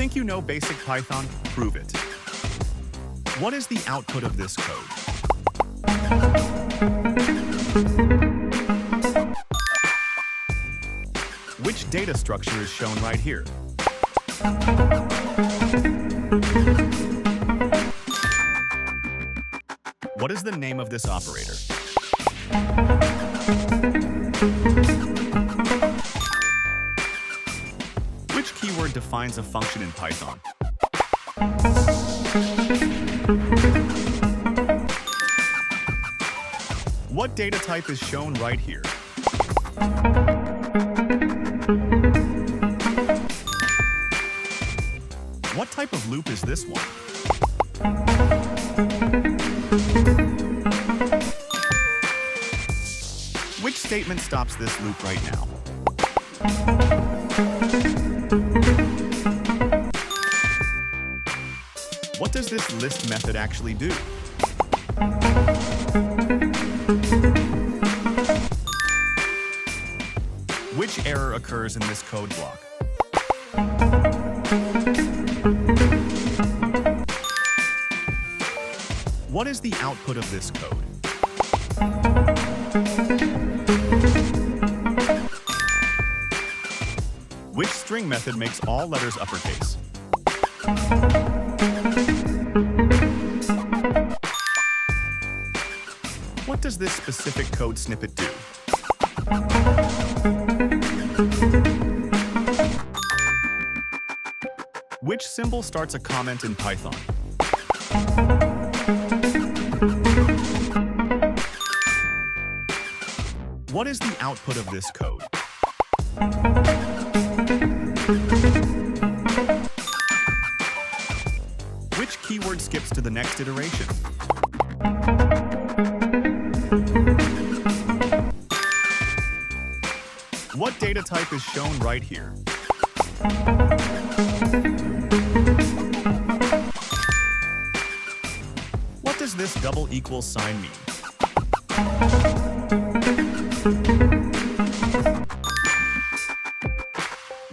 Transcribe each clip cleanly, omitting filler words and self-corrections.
Think you know basic Python? Prove it. What is the output of this code? Which data structure is shown right here? What is the name of this operator? Which keyword defines a function in Python? What data type is shown right here? What type of loop is this one? Which statement stops this loop right now? What does this list method actually do? Which error occurs in this code block? What is the output of this code? Which string method makes all letters uppercase? What does this specific code snippet do? Which symbol starts a comment in Python? What is the output of this code? Which keyword skips to the next iteration? What data type is shown right here? What does this double equals sign mean?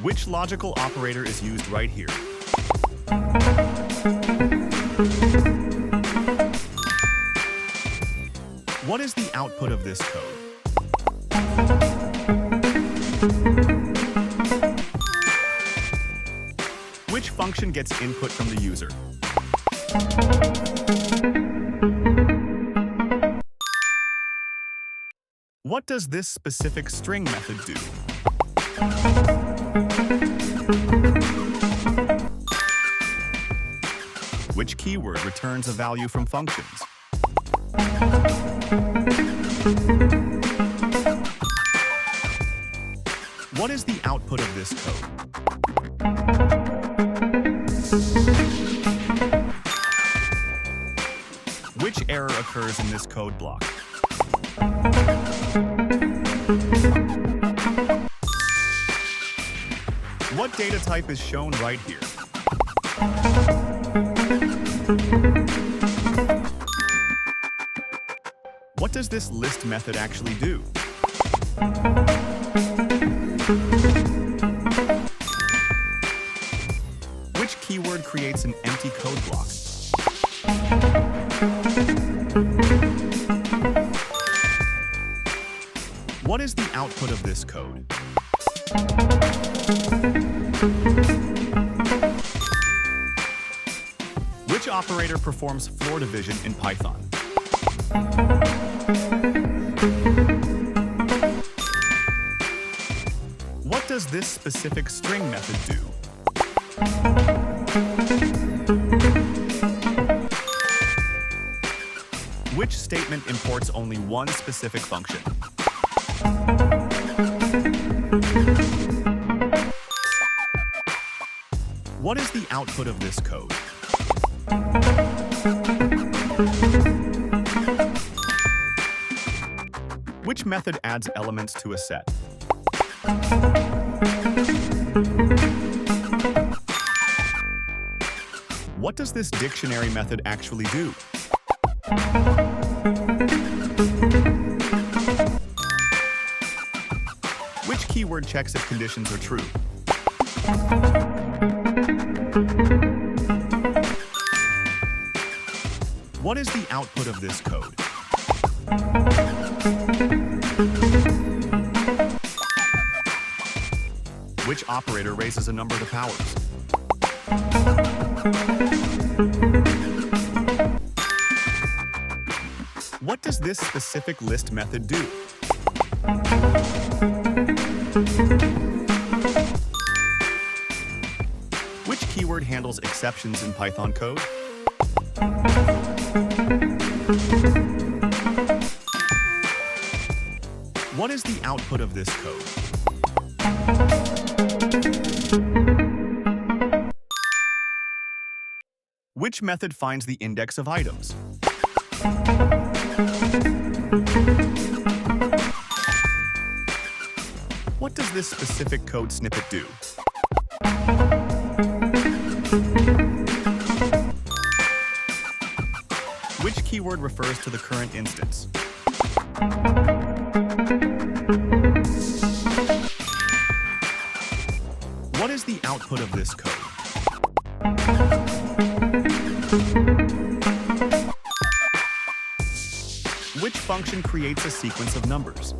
Which logical operator is used right here? What is the output of this code? Which function gets input from the user? What does this specific string method do? Which keyword returns a value from functions? What is the output of this code? Which error occurs in this code block? What data type is shown right here? What does this list method actually do? Which keyword creates an empty code block? What is the output of this code? Which operator performs floor division in Python? What does this specific string method do? Which statement imports only one specific function? What is the output of this code? Which method adds elements to a set? What does this dictionary method actually do? Which keyword checks if conditions are true? What is the output of this code? Which operator raises a number to powers? What does this specific list method do? Which keyword handles exceptions in Python code? What is the output of this code? Which method finds the index of items? What does this specific code snippet do? Which keyword refers to the current instance? What is the output of this code? Which function creates a sequence of numbers?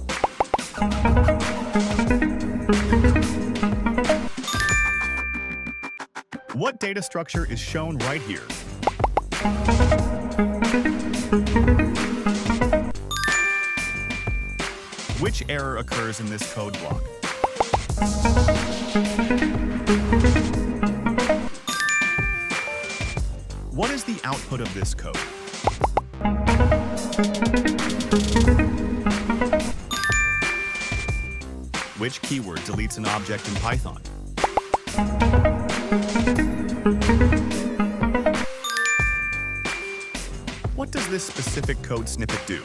What data structure is shown right here? Which error occurs in this code block? What is the output of this code? Which keyword deletes an object in Python? What does this specific code snippet do?